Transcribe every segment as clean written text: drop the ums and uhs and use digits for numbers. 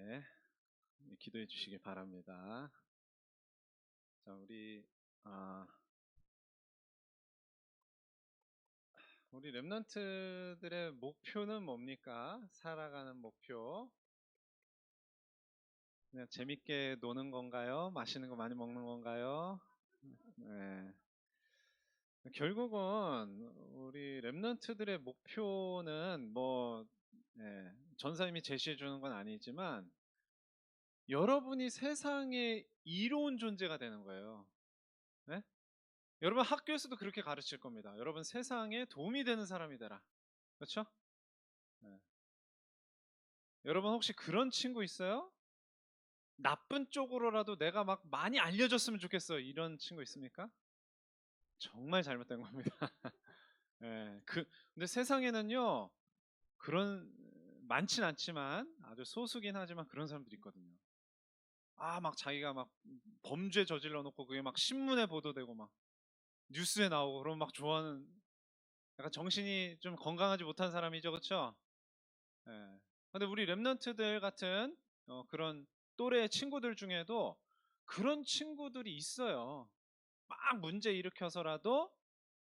네, 기도해 주시기 바랍니다. 자, 우리 랩런트들의 목표는 뭡니까? 살아가는 목표. 그냥 재밌게 노는 건가요? 맛있는 거 많이 먹는 건가요? 네. 결국은 우리 랩런트들의 목표는 전사님이 제시해 주는 건 아니지만 여러분이 세상에 이로운 존재가 되는 거예요. 네? 여러분 학교에서도 그렇게 가르칠 겁니다. 여러분 세상에 도움이 되는 사람이 되라. 그렇죠? 네. 여러분 혹시 그런 친구 있어요? 나쁜 쪽으로라도 내가 막 많이 알려줬으면 좋겠어. 이런 친구 있습니까? 정말 잘못된 겁니다. 예, 근데 세상에는요, 그런, 많진 않지만, 아주 소수긴 하지만 그런 사람들이 있거든요. 막 자기가 막 범죄 저질러 놓고 그게 막 신문에 보도되고 막 뉴스에 나오고 그러면 막 좋아하는 약간 정신이 좀 건강하지 못한 사람이죠. 그렇죠? 예. 근데 우리 랩런트들 같은 그런 또래 친구들 중에도 그런 친구들이 있어요. 막 문제 일으켜서라도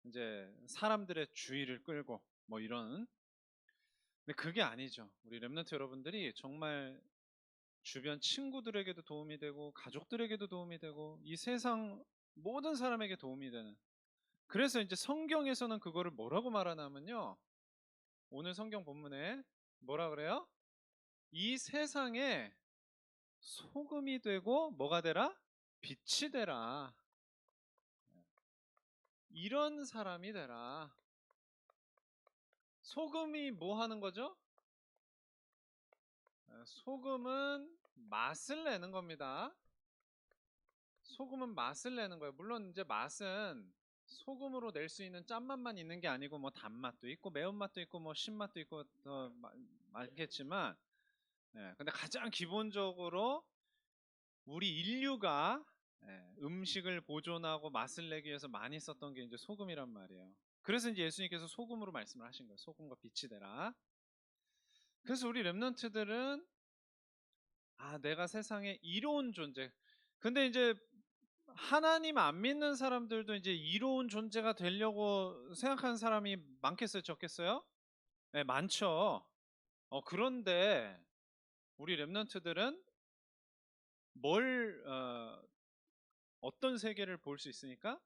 이제 사람들의 주의를 끌고 뭐 이런. 근데 그게 아니죠. 우리 랩런트 여러분들이 정말 주변 친구들에게도 도움이 되고 가족들에게도 도움이 되고 이 세상 모든 사람에게 도움이 되는. 그래서 이제 성경에서는 그거를 뭐라고 말하냐면요. 오늘 성경 본문에 뭐라 그래요? 이 세상에 소금이 되고 뭐가 되라? 빛이 되라. 이런 사람이 되라. 소금이 뭐 하는 거죠? 소금은 맛을 내는 겁니다. 소금은 맛을 내는 거예요. 물론 이제 맛은 소금으로 낼 수 있는 짠맛만 있는 게 아니고 뭐 단맛도 있고 매운맛도 있고 뭐 신맛도 있고 더 많겠지만, 근데 가장 기본적으로 우리 인류가 음식을 보존하고 맛을 내기 위해서 많이 썼던 게 이제 소금이란 말이에요. 그래서 이제 예수님께서 소금으로 말씀을 하신 거예요. 소금과 빛이 되라. 그래서 우리 랩런트들은 내가 세상에 이로운 존재. 근데 이제 하나님 안 믿는 사람들도 이제 이로운 존재가 되려고 생각하는 사람이 많겠어요, 적겠어요? 네, 많죠. 그런데 우리 랩런트들은 뭘 어떤 세계를 볼 수 있으니까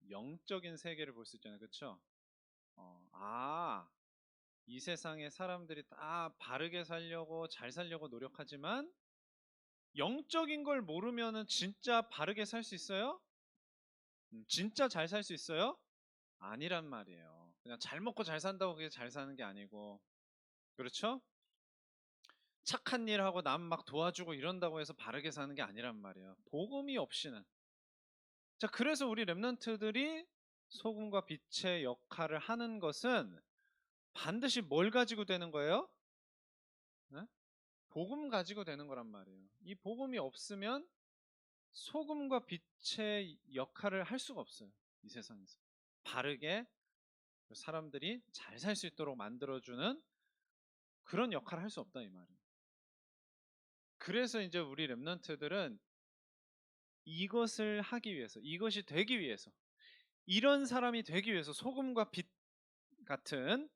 영적인 세계를 볼 수 있잖아요, 그렇죠? 이 세상에 사람들이 다 바르게 살려고 잘 살려고 노력하지만 영적인 걸 모르면은 진짜 바르게 살 수 있어요? 진짜 잘 살 수 있어요? 아니란 말이에요. 그냥 잘 먹고 잘 산다고 그게 잘 사는 게 아니고, 그렇죠? 착한 일 하고 남 막 도와주고 이런다고 해서 바르게 사는 게 아니란 말이에요. 복음이 없이는. 자, 그래서 우리 랩런트들이 소금과 빛의 역할을 하는 것은 반드시 뭘 가지고 되는 거예요? 네? 복음 가지고 되는 거란 말이에요. 이 복음이 없으면 소금과 빛의 역할을 할 수가 없어요. 이 세상에서. 바르게 사람들이 잘 살 수 있도록 만들어주는 그런 역할을 할 수 없다 이 말이에요. 그래서 이제 우리 랩런트들은 이것을 하기 위해서, 이것이 되기 위해서, 이런 사람이 되기 위해서 소금과 빛 같은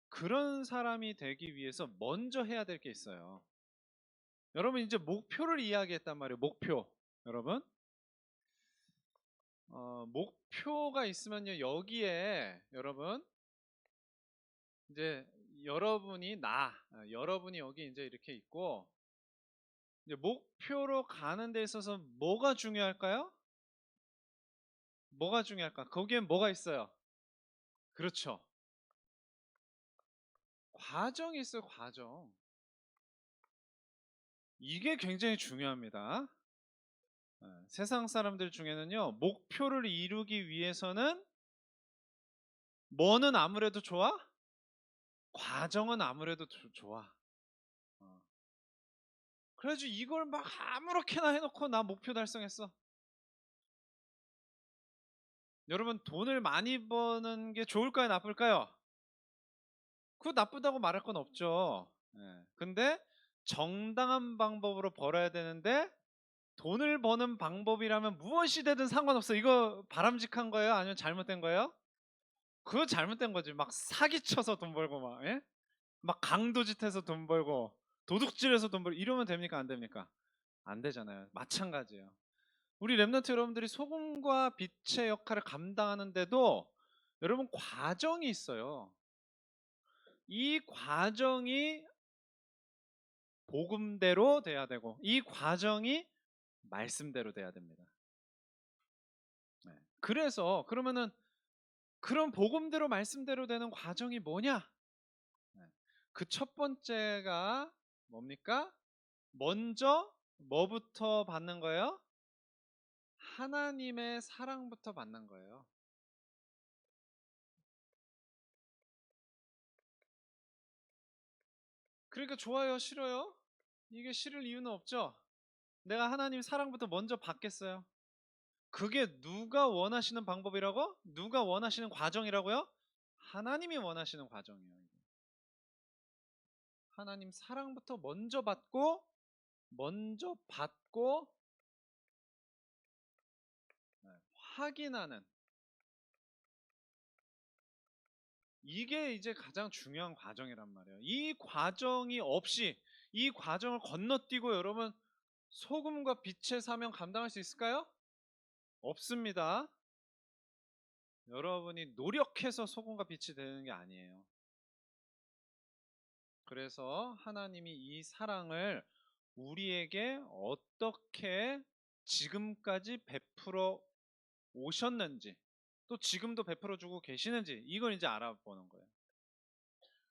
그런 사람이 되기 위해서 먼저 해야 될 게 있어요. 여러분 이제 목표를 이야기했단 말이에요. 목표. 여러분 목표가 있으면요 여기에 여러분 이제 여러분이 여기 이제 이렇게 있고 이제 목표로 가는 데 있어서 뭐가 중요할까요? 뭐가 중요할까? 거기엔 뭐가 있어요? 그렇죠. 과정이 있어요, 과정. 이게 굉장히 중요합니다. 세상 사람들 중에는요, 목표를 이루기 위해서는 뭐는 아무래도 좋아? 과정은 아무래도 좋아. 어. 그래가지고 이걸 막 아무렇게나 해놓고 나 목표 달성했어. 여러분 돈을 많이 버는 게 좋을까요, 나쁠까요? 그거 나쁘다고 말할 건 없죠. 근데 정당한 방법으로 벌어야 되는데 돈을 버는 방법이라면 무엇이 되든 상관없어. 이거 바람직한 거예요? 아니면 잘못된 거예요? 그거 잘못된 거지. 막 사기쳐서 돈 벌고 막, 예? 막 강도짓해서 돈 벌고 도둑질해서 돈 벌고 이러면 됩니까? 안 됩니까? 안 되잖아요. 마찬가지예요. 우리 랩런트 여러분들이 소금과 빛의 역할을 감당하는데도 여러분 과정이 있어요. 이 과정이 복음대로 돼야 되고 이 과정이 말씀대로 돼야 됩니다. 네. 그래서 그러면은 그런 복음대로 말씀대로 되는 과정이 뭐냐? 네. 그 첫 번째가 뭡니까? 먼저 뭐부터 받는 거예요? 하나님의 사랑부터 받는 거예요. 그러니까 좋아요, 싫어요? 이게 싫을 이유는 없죠. 내가 하나님 사랑부터 먼저 받겠어요. 그게 누가 원하시는 방법이라고? 누가 원하시는 과정이라고요? 하나님이 원하시는 과정이에요. 하나님 사랑부터 먼저 받고 네, 확인하는 이게 이제 가장 중요한 과정이란 말이에요. 이 과정이 없이 이 과정을 건너뛰고 여러분 소금과 빛의 사명 감당할 수 있을까요? 없습니다. 여러분이 노력해서 소금과 빛이 되는 게 아니에요. 그래서 하나님이 이 사랑을 우리에게 어떻게 지금까지 베풀어 오셨는지 또 지금도 베풀어 주고 계시는지 이걸 이제 알아보는 거예요.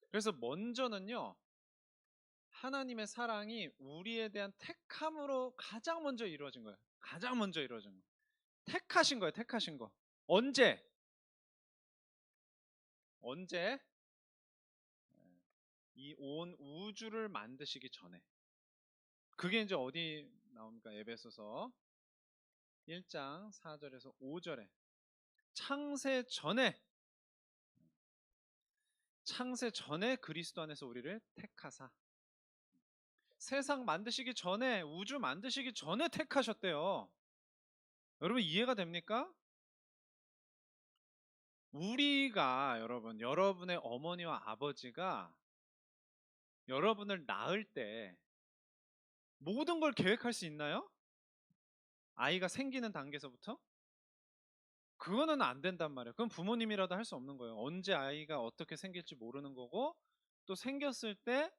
그래서 먼저는요. 하나님의 사랑이 우리에 대한 택함으로 가장 먼저 이루어진 거예요. 가장 먼저 이루어진 거예요. 택하신 거예요. 택하신 거. 언제? 언제? 이 온 우주를 만드시기 전에. 그게 이제 어디 나옵니까? 에베소서 1장 4절에서 5절에 창세 전에 그리스도 안에서 우리를 택하사 세상 만드시기 전에 우주 만드시기 전에 택하셨대요. 여러분 이해가 됩니까? 우리가 여러분의 어머니와 아버지가 여러분을 낳을 때 모든 걸 계획할 수 있나요? 아이가 생기는 단계에서부터? 그거는 안 된단 말이에요. 그건 부모님이라도 할 수 없는 거예요. 언제 아이가 어떻게 생길지 모르는 거고 또 생겼을 때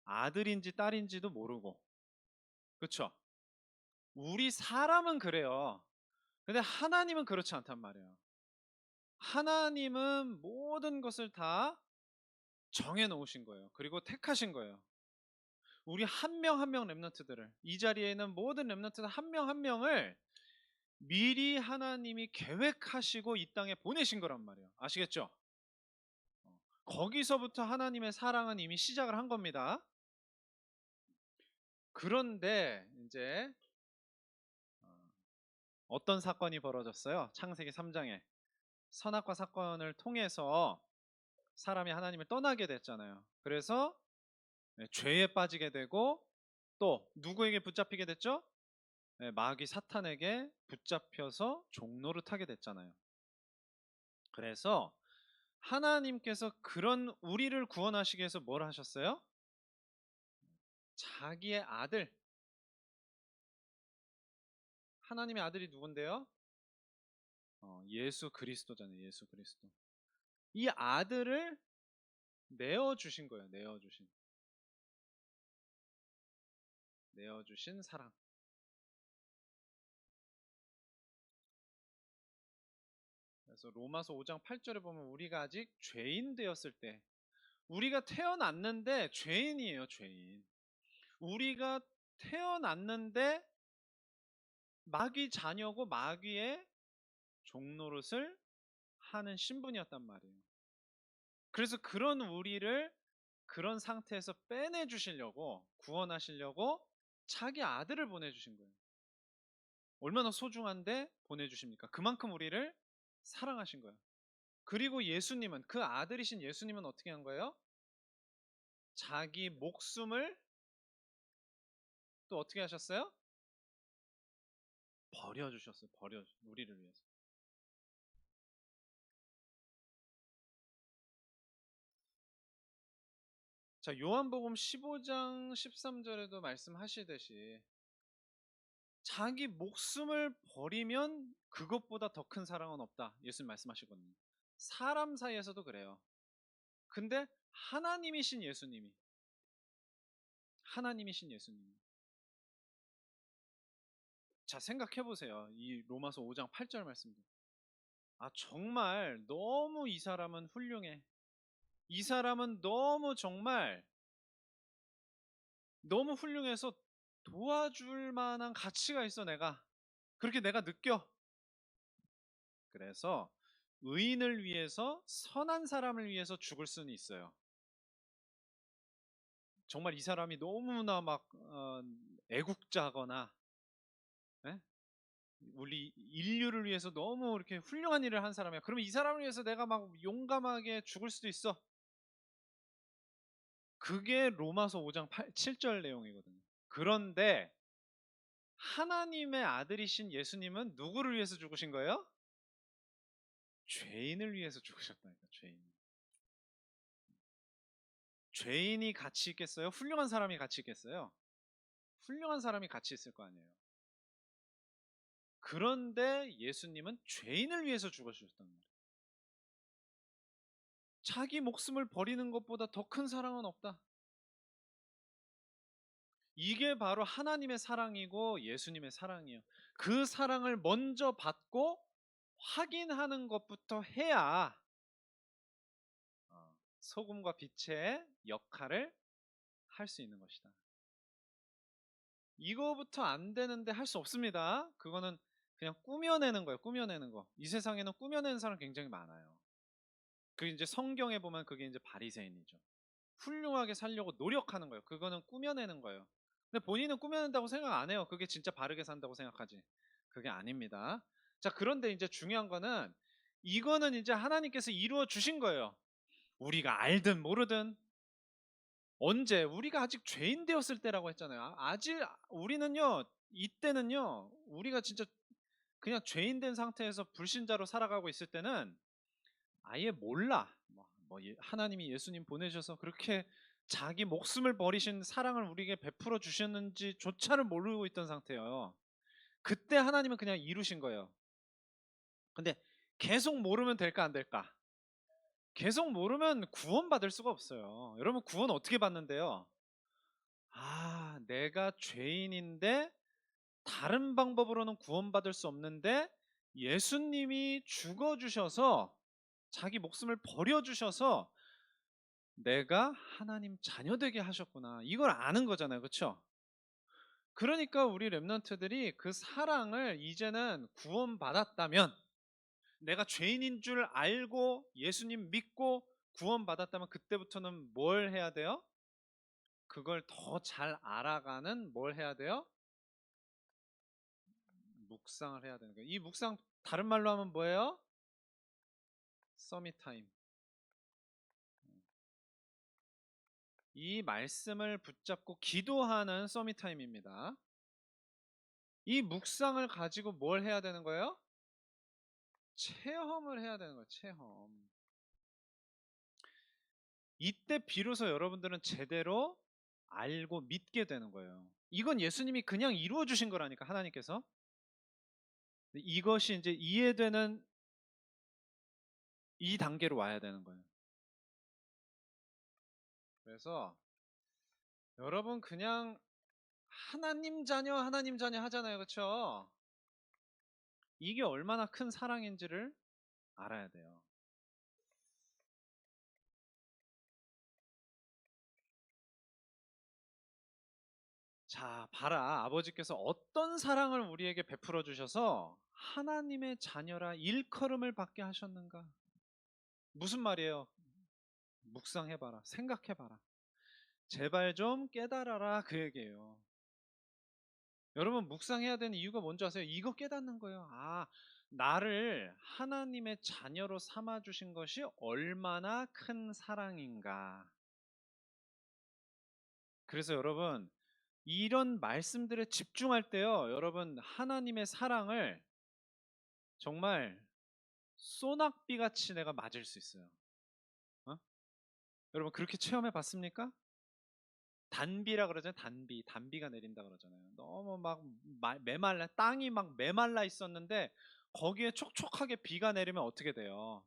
아들인지 딸인지도 모르고 그렇죠? 우리 사람은 그래요. 근데 하나님은 그렇지 않단 말이에요. 하나님은 모든 것을 다 정해 놓으신 거예요. 그리고 택하신 거예요. 우리 한 명 한 명 랩런트들을 이 자리에 있는 모든 랩런트들 한 명 한 명을 미리 하나님이 계획하시고 이 땅에 보내신 거란 말이에요. 아시겠죠? 거기서부터 하나님의 사랑은 이미 시작을 한 겁니다. 그런데 이제 어떤 사건이 벌어졌어요? 창세기 3장에 선악과 사건을 통해서 사람이 하나님을 떠나게 됐잖아요. 그래서 죄에 빠지게 되고 또 누구에게 붙잡히게 됐죠? 마귀 사탄에게 붙잡혀서 종노릇하게 됐잖아요. 그래서 하나님께서 그런 우리를 구원하시기 위해서 뭘 하셨어요? 자기의 아들, 하나님의 아들이 누군데요? 예수 그리스도잖아요. 예수 그리스도. 이 아들을 내어주신 거예요. 내어주신 사랑. 그래서 로마서 5장 8절에 보면 우리가 아직 죄인 되었을 때 우리가 태어났는데 죄인이에요. 죄인. 우리가 태어났는데 마귀 자녀고 마귀의 종노릇을 하는 신분이었단 말이에요. 그래서 그런 우리를 그런 상태에서 빼내 주시려고 구원하시려고 자기 아들을 보내주신 거예요. 얼마나 소중한데 보내주십니까? 그만큼 우리를 사랑하신 거예요. 그리고 예수님은 그 아들이신 예수님은 어떻게 한 거예요? 자기 목숨을 또 어떻게 하셨어요? 버려주셨어요. 우리를 위해서. 자, 요한복음 15장 13절에도 말씀하시듯이 자기 목숨을 버리면 그것보다 더 큰 사랑은 없다. 예수님 말씀하시거든요. 사람 사이에서도 그래요. 근데 하나님이신 예수님이 자, 생각해 보세요. 이 로마서 5장 8절 말씀도. 아, 정말 너무 이 사람은 훌륭해. 이 사람은 너무 훌륭해서 도와줄 만한 가치가 있어, 내가. 그렇게 내가 느껴. 그래서 의인을 위해서, 선한 사람을 위해서 죽을 수는 있어요. 정말 이 사람이 너무나 막 애국자거나, 예? 우리 인류를 위해서 너무 이렇게 훌륭한 일을 한 사람이야. 그러면 이 사람을 위해서 내가 막 용감하게 죽을 수도 있어. 그게 로마서 5장 7절 내용이거든요. 그런데 하나님의 아들이신 예수님은 누구를 위해서 죽으신 거예요? 죄인을 위해서 죽으셨다니까, 죄인. 죄인이 가치 있겠어요? 훌륭한 사람이 가치 있겠어요? 훌륭한 사람이 가치 있을 거 아니에요. 그런데 예수님은 죄인을 위해서 죽으셨단 말이에요. 자기 목숨을 버리는 것보다 더 큰 사랑은 없다. 이게 바로 하나님의 사랑이고 예수님의 사랑이에요. 그 사랑을 먼저 받고 확인하는 것부터 해야 소금과 빛의 역할을 할 수 있는 것이다. 이거부터 안 되는데 할 수 없습니다. 그거는 그냥 꾸며내는 거예요. 꾸며내는 거. 이 세상에는 꾸며내는 사람 굉장히 많아요. 그 이제 성경에 보면 그게 이제 바리새인이죠. 훌륭하게 살려고 노력하는 거예요. 그거는 꾸며내는 거예요. 근데 본인은 꾸며낸다고 생각 안 해요. 그게 진짜 바르게 산다고 생각하지. 그게 아닙니다. 자, 그런데 이제 중요한 거는 이거는 이제 하나님께서 이루어 주신 거예요. 우리가 알든 모르든 언제 우리가 아직 죄인 되었을 때라고 했잖아요. 아직 우리는요, 이때는요, 우리가 진짜 그냥 죄인 된 상태에서 불신자로 살아가고 있을 때는 아예 몰라. 하나님이 예수님 보내셔서 그렇게 자기 목숨을 버리신 사랑을 우리에게 베풀어 주셨는지조차를 모르고 있던 상태예요. 그때 하나님은 그냥 이루신 거예요. 근데 계속 모르면 될까 안 될까? 계속 모르면 구원받을 수가 없어요. 여러분 구원 어떻게 받는데요? 아, 내가 죄인인데 다른 방법으로는 구원받을 수 없는데 예수님이 죽어주셔서 자기 목숨을 버려주셔서 내가 하나님 자녀 되게 하셨구나. 이걸 아는 거잖아요. 그렇죠? 그러니까 우리 렘넌트들이 그 사랑을 이제는 구원받았다면 내가 죄인인 줄 알고 예수님 믿고 구원받았다면 그때부터는 뭘 해야 돼요? 그걸 더 잘 알아가는 뭘 해야 돼요? 묵상을 해야 되는 거예요. 이 묵상 다른 말로 하면 뭐예요? 서밋 타임. 이 말씀을 붙잡고 기도하는 서밋 타임입니다. 이 묵상을 가지고 뭘 해야 되는 거예요? 체험을 해야 되는 거예요. 체험. 이때 비로소 여러분들은 제대로 알고 믿게 되는 거예요. 이건 예수님이 그냥 이루어 주신 거라니까 하나님께서. 이것이 이제 이해되는 이 단계로 와야 되는 거예요. 그래서 여러분 그냥 하나님 자녀 하잖아요. 그렇죠? 이게 얼마나 큰 사랑인지를 알아야 돼요. 자, 봐라. 아버지께서 어떤 사랑을 우리에게 베풀어 주셔서 하나님의 자녀라 일컬음을 받게 하셨는가? 무슨 말이에요? 묵상해봐라. 생각해봐라. 제발 좀 깨달아라. 그 얘기예요. 여러분, 묵상해야 되는 이유가 뭔지 아세요? 이거 깨닫는 거예요. 아, 나를 하나님의 자녀로 삼아주신 것이 얼마나 큰 사랑인가. 그래서 여러분, 이런 말씀들에 집중할 때요, 여러분 하나님의 사랑을 정말 소낙비 같이 내가 맞을 수 있어요. 어? 여러분 그렇게 체험해 봤습니까? 단비라 그러잖아요. 단비가 내린다 그러잖아요. 너무 막 메말라 땅이 막 메말라 있었는데 거기에 촉촉하게 비가 내리면 어떻게 돼요?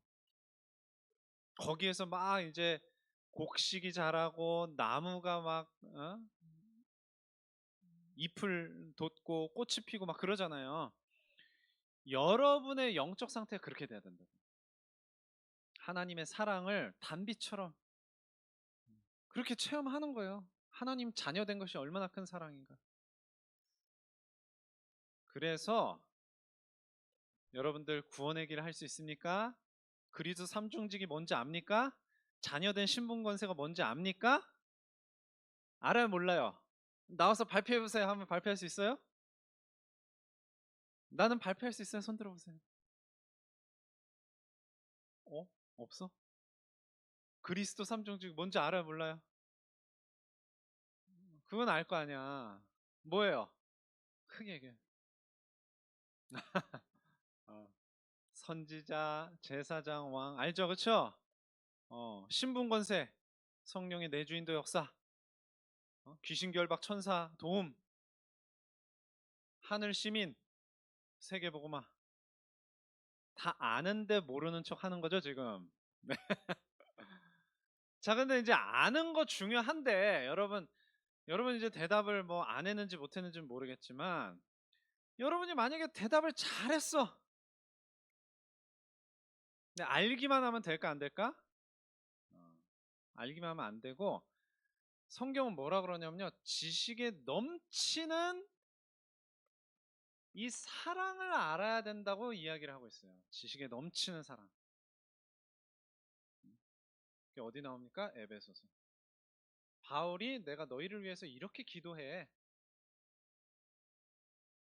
거기에서 막 이제 곡식이 자라고 나무가 막 잎을 돋고 꽃이 피고 막 그러잖아요. 여러분의 영적 상태가 그렇게 돼야 된다. 하나님의 사랑을 단비처럼 그렇게 체험하는 거예요. 하나님 자녀 된 것이 얼마나 큰 사랑인가. 그래서 여러분들 구원의 길을 할 수 있습니까? 그리스도 삼중직이 뭔지 압니까? 자녀된 신분 권세가 뭔지 압니까? 알아요, 몰라요? 나와서 발표해 보세요. 하면 발표할 수 있어요? 나는 발표할 수 있어요. 손 들어 보세요. 어? 없어? 그리스도 삼중직 뭔지 알아요, 몰라요? 그건 알 거 아니야. 뭐예요? 크게 얘기해. 어. 선지자, 제사장, 왕 알죠, 그렇죠? 신분 권세, 성령의 내주인도 역사, 귀신 결박 천사 도움, 하늘 시민, 세계 복음화 다 아는데 모르는 척 하는 거죠 지금. 네. 자, 근데 이제 아는 거 중요한데 여러분 이제 대답을 뭐 안 했는지 못 했는지는 모르겠지만 여러분이 만약에 대답을 잘했어. 근데 알기만 하면 될까 안 될까? 어, 알기만 하면 안 되고 성경은 뭐라 그러냐면요. 지식에 넘치는 이 사랑을 알아야 된다고 이야기를 하고 있어요. 지식에 넘치는 사랑. 그게 어디 나옵니까? 에베소서. 바울이 내가 너희를 위해서 이렇게 기도해.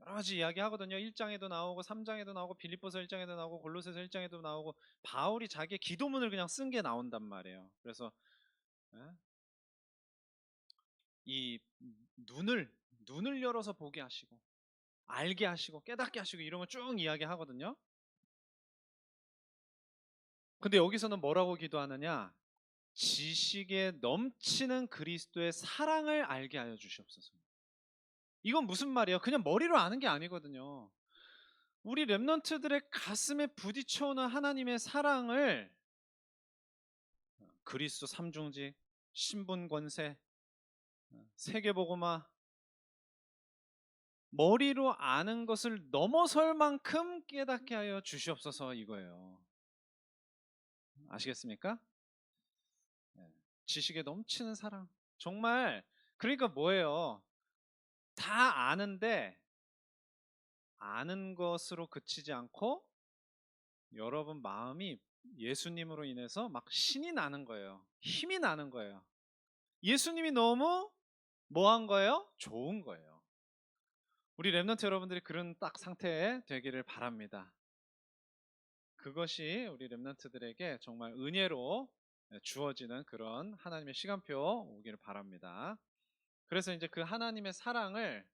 여러 가지 이야기하거든요. 1장에도 나오고 3장에도 나오고 빌립보서 1장에도 나오고 골로새서 1장에도 나오고 바울이 자기의 기도문을 그냥 쓴 게 나온단 말이에요. 그래서 예? 이 눈을 열어서 보게 하시고 알게 하시고 깨닫게 하시고 이런 거 쭉 이야기하거든요. 근데 여기서는 뭐라고 기도하느냐? 지식에 넘치는 그리스도의 사랑을 알게 하여 주시옵소서. 이건 무슨 말이에요? 그냥 머리로 아는 게 아니거든요. 우리 랩런트들의 가슴에 부딪혀오는 하나님의 사랑을 그리스도 삼중직, 신분 권세, 세계복음화 머리로 아는 것을 넘어설 만큼 깨닫게 하여 주시옵소서 이거예요. 아시겠습니까? 네. 지식에 넘치는 사랑. 정말 그러니까 뭐예요? 다 아는데 아는 것으로 그치지 않고 여러분 마음이 예수님으로 인해서 막 신이 나는 거예요. 힘이 나는 거예요. 예수님이 너무 뭐 한 거예요? 좋은 거예요. 우리 랩런트 여러분들이 그런 딱 상태에 되기를 바랍니다. 그것이 우리 랩런트들에게 정말 은혜로 주어지는 그런 하나님의 시간표 오기를 바랍니다. 그래서 이제 그 하나님의 사랑을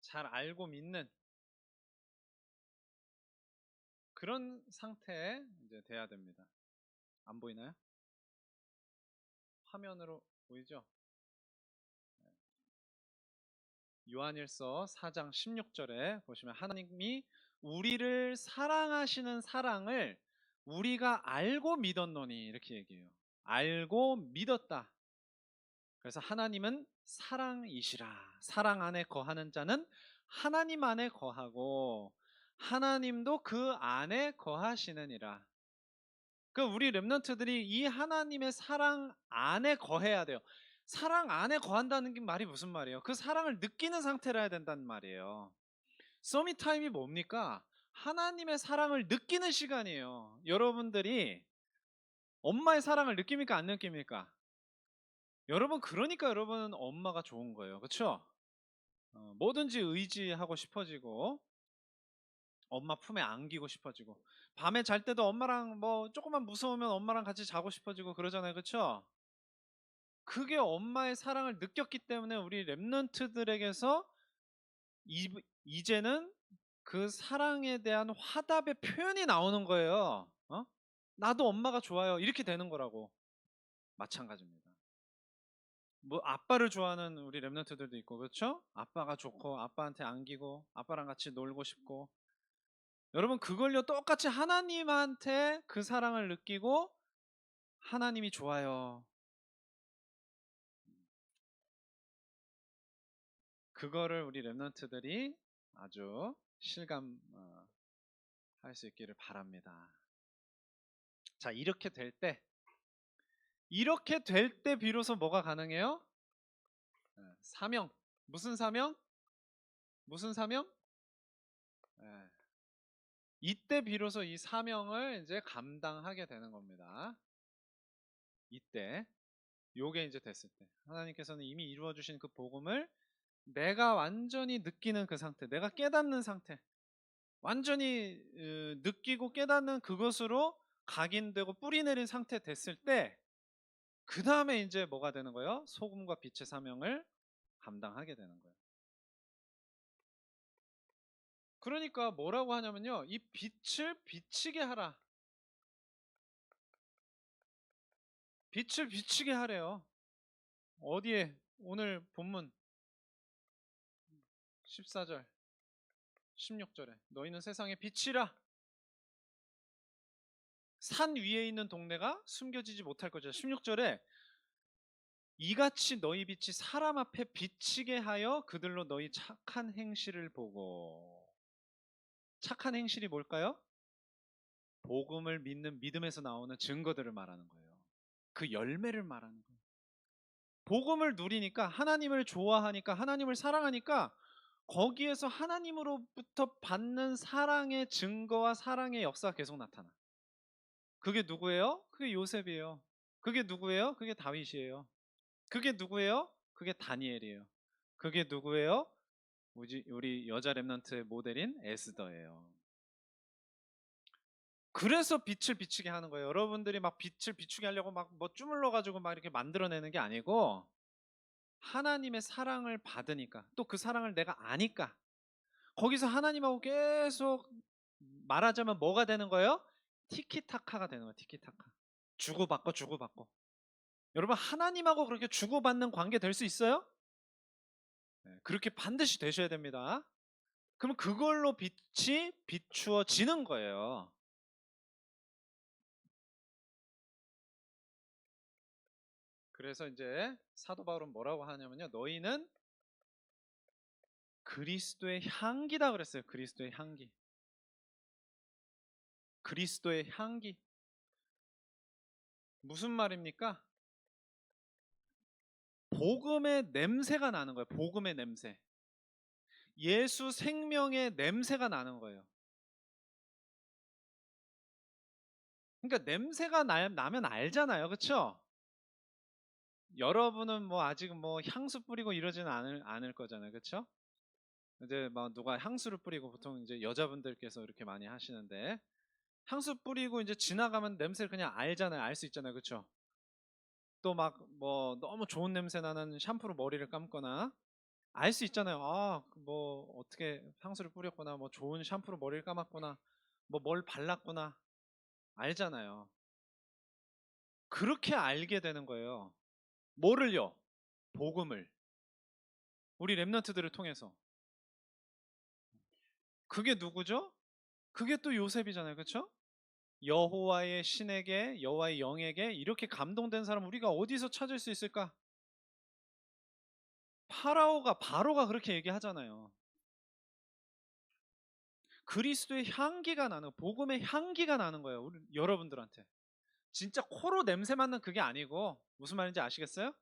잘 알고 믿는 그런 상태에 이제 돼야 됩니다. 안 보이나요? 화면으로 보이죠? 요한일서 4장 16절에 보시면 하나님이 우리를 사랑하시는 사랑을 우리가 알고 믿었노니 이렇게 얘기해요. 알고 믿었다. 그래서 하나님은 사랑이시라. 사랑 안에 거하는 자는 하나님 안에 거하고 하나님도 그 안에 거하시느니라. 그 우리 랩런트들이 이 하나님의 사랑 안에 거해야 돼요. 사랑 안에 거한다는 게 말이 무슨 말이에요? 그 사랑을 느끼는 상태라 해야 된다는 말이에요. 서밋타임이 뭡니까? 하나님의 사랑을 느끼는 시간이에요. 여러분들이 엄마의 사랑을 느낍니까? 안 느낍니까? 여러분 그러니까 여러분은 엄마가 좋은 거예요. 그렇죠? 뭐든지 의지하고 싶어지고 엄마 품에 안기고 싶어지고, 밤에 잘 때도 엄마랑 뭐 조금만 무서우면 엄마랑 같이 자고 싶어지고 그러잖아요. 그쵸? 그게 엄마의 사랑을 느꼈기 때문에 우리 랩런트들에게서 이제는 그 사랑에 대한 화답의 표현이 나오는 거예요. 나도 엄마가 좋아요. 이렇게 되는 거라고. 마찬가지입니다. 뭐 아빠를 좋아하는 우리 랩런트들도 있고, 그렇죠? 아빠가 좋고 아빠한테 안기고 아빠랑 같이 놀고 싶고. 여러분, 그걸요 똑같이 하나님한테 그 사랑을 느끼고 하나님이 좋아요. 그거를 우리 랩런트들이 아주 실감 할 수 있기를 바랍니다. 자, 이렇게 될 때 비로소 뭐가 가능해요? 사명. 무슨 사명? 무슨 사명? 예. 이때 비로소 이 사명을 이제 감당하게 되는 겁니다. 이때. 요게 이제 됐을 때. 하나님께서는 이미 이루어 주신 그 복음을 내가 완전히 느끼는 그 상태, 내가 깨닫는 상태, 완전히 느끼고 깨닫는 그것으로 각인되고 뿌리 내린 상태 됐을 때, 그 다음에 이제 뭐가 되는 거예요? 소금과 빛의 사명을 감당하게 되는 거예요. 그러니까 뭐라고 하냐면요, 이 빛을 비치게 하라. 빛을 비치게 하래요. 어디에? 오늘 본문 14절 16절에 너희는 세상의 빛이라. 산 위에 있는 동네가 숨겨지지 못할 거죠. 16절에 이같이 너희 빛이 사람 앞에 비치게 하여 그들로 너희 착한 행실을 보고. 착한 행실이 뭘까요? 복음을 믿는 믿음에서 나오는 증거들을 말하는 거예요. 그 열매를 말하는 거예요. 복음을 누리니까, 하나님을 좋아하니까, 하나님을 사랑하니까 거기에서 하나님으로부터 받는 사랑의 증거와 사랑의 역사가 계속 나타나. 그게 누구예요? 그게 요셉이에요. 그게 누구예요? 그게 다윗이에요. 그게 누구예요? 그게 다니엘이에요. 그게 누구예요? 우리 여자 랩런트의 모델인 에스더예요. 그래서 빛을 비추게 하는 거예요. 여러분들이 막 빛을 비추게 하려고 막 뭐 주물러 가지고 막 이렇게 만들어내는 게 아니고, 하나님의 사랑을 받으니까, 또 그 사랑을 내가 아니까, 거기서 하나님하고 계속, 말하자면 뭐가 되는 거예요? 티키타카가 되는 거예요. 티키타카. 주고받고 주고받고. 여러분, 하나님하고 그렇게 주고받는 관계 될 수 있어요? 네, 그렇게 반드시 되셔야 됩니다. 그럼 그걸로 빛이 비추어지는 거예요. 그래서 이제 사도 바울은 뭐라고 하냐면요, 너희는 그리스도의 향기다 그랬어요. 그리스도의 향기. 그리스도의 향기. 무슨 말입니까? 복음의 냄새가 나는 거예요. 복음의 냄새. 예수 생명의 냄새가 나는 거예요. 그러니까 냄새가 나면 알잖아요. 그렇죠? 여러분은 뭐 아직 뭐 향수 뿌리고 이러지는 않을 거잖아요. 그렇죠? 이제 막 누가 향수를 뿌리고, 보통 이제 여자분들께서 이렇게 많이 하시는데, 향수 뿌리고 이제 지나가면 냄새를 그냥 알잖아요. 알 수 있잖아요. 그렇죠? 또 막 뭐 너무 좋은 냄새 나는 샴푸로 머리를 감거나 알 수 있잖아요. 아, 뭐 어떻게 향수를 뿌렸구나, 뭐 좋은 샴푸로 머리를 감았구나, 뭐 뭘 발랐구나, 알잖아요. 그렇게 알게 되는 거예요. 뭐를요? 복음을. 우리 랩런트들을 통해서. 그게 누구죠? 그게 또 요셉이잖아요. 그렇죠? 여호와의 신에게, 여호와의 영에게 이렇게 감동된 사람 우리가 어디서 찾을 수 있을까? 바로가 그렇게 얘기하잖아요. 그리스도의 향기가 나는, 복음의 향기가 나는 거예요. 우리 여러분들한테. 진짜 코로 냄새 맡는 그게 아니고, 무슨 말인지 아시겠어요?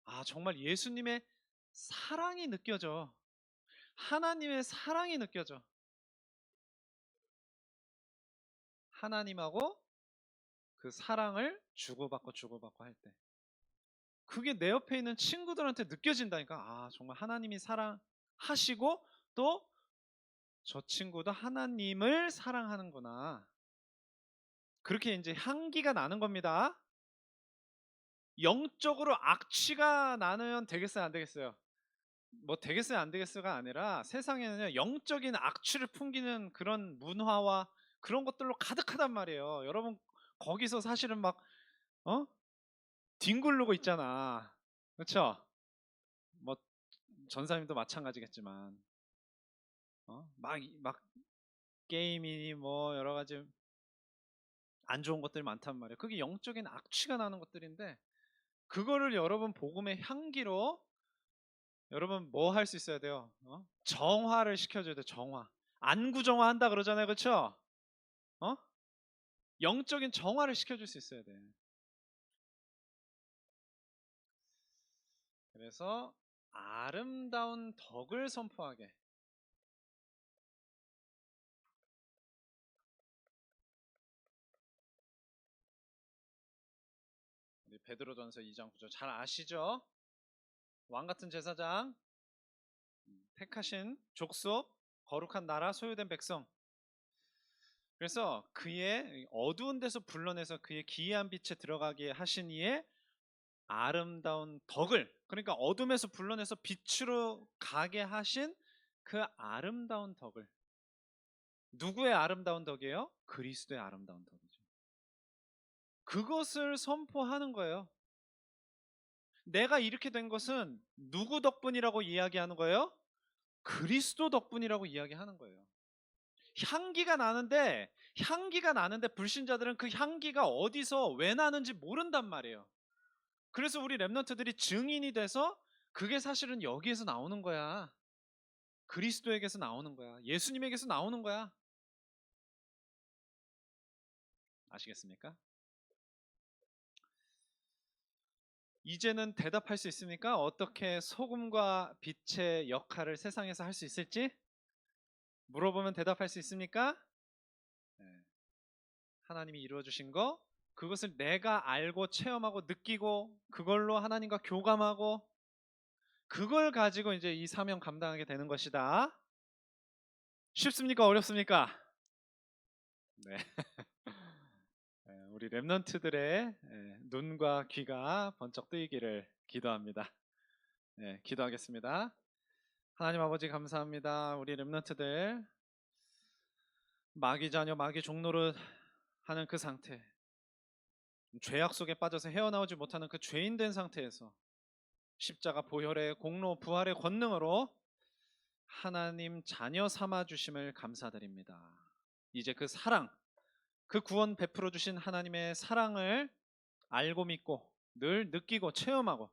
아, 정말 예수님의 사랑이 느껴져. 하나님의 사랑이 느껴져. 하나님하고 그 사랑을 주고받고 할 때. 그게 내 옆에 있는 친구들한테 느껴진다니까. 아, 정말 하나님이 사랑하시고 또 저 친구도 하나님을 사랑하는구나. 그렇게 이제 향기가 나는 겁니다. 영적으로 악취가 나면 되겠어요, 안 되겠어요? 뭐 되겠어요, 안 되겠어요가 아니라 세상에는요, 영적인 악취를 풍기는 그런 문화와 그런 것들로 가득하단 말이에요. 여러분 거기서 사실은 막 어? 뒹굴르고 있잖아. 그렇죠? 뭐 전사님도 마찬가지겠지만 막 게임이니 뭐 여러 가지 안 좋은 것들이 많단 말이에요. 그게 영적인 악취가 나는 것들인데 그거를 여러분 복음의 향기로 여러분 뭐 할 수 있어야 돼요? 정화를 시켜줘야 돼. 정화. 안구정화한다 그러잖아요, 그렇죠? 어? 영적인 정화를 시켜줄 수 있어야 돼. 그래서 아름다운 덕을 선포하게. 우리 베드로전서 2장 9절 잘 아시죠? 왕 같은 제사장, 택하신 족속, 거룩한 나라, 소유된 백성. 그래서 그의 어두운 데서 불러내서 그의 기이한 빛에 들어가게 하신 이의 아름다운 덕을, 그러니까 어둠에서 불러내서 빛으로 가게 하신 그 아름다운 덕을, 누구의 아름다운 덕이에요? 그리스도의 아름다운 덕이죠. 그것을 선포하는 거예요. 내가 이렇게 된 것은 누구 덕분이라고 이야기하는 거예요? 그리스도 덕분이라고 이야기하는 거예요. 향기가 나는데 불신자들은 그 향기가 어디서 왜 나는지 모른단 말이에요. 그래서 우리 랩런트들이 증인이 돼서 그게 사실은 여기에서 나오는 거야. 그리스도에게서 나오는 거야. 예수님에게서 나오는 거야. 아시겠습니까? 이제는 대답할 수 있습니까? 어떻게 소금과 빛의 역할을 세상에서 할 수 있을지 물어보면 대답할 수 있습니까? 네. 하나님이 이루어 주신 거, 그것을 내가 알고 체험하고 느끼고 그걸로 하나님과 교감하고 그걸 가지고 이제 이 사명 감당하게 되는 것이다. 쉽습니까? 어렵습니까? 네. 우리 랩런트들의 눈과 귀가 번쩍 뜨이기를 기도합니다. 네, 기도하겠습니다. 하나님 아버지 감사합니다. 우리 랩런트들 마귀 자녀, 마귀 종노릇 하는 그 상태, 죄악 속에 빠져서 헤어나오지 못하는 그 죄인 된 상태에서 십자가 보혈의 공로 부활의 권능으로 하나님 자녀 삼아 주심을 감사드립니다. 이제 그 사랑, 그 구원 베풀어 주신 하나님의 사랑을 알고 믿고 늘 느끼고 체험하고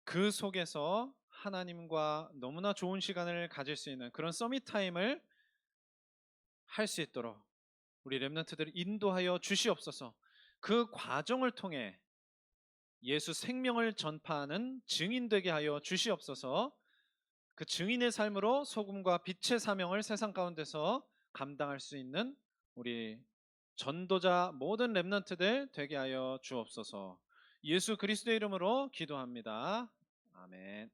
그 속에서 하나님과 너무나 좋은 시간을 가질 수 있는 그런 서밋 타임을 할 수 있도록 우리 랩런트들을 인도하여 주시옵소서. 그 과정을 통해 예수 생명을 전파하는 증인 되게 하여 주시옵소서. 그 증인의 삶으로 소금과 빛의 사명을 세상 가운데서 감당할 수 있는 우리 전도자 모든 랩런트들 되게 하여 주옵소서. 예수 그리스도의 이름으로 기도합니다. 아멘.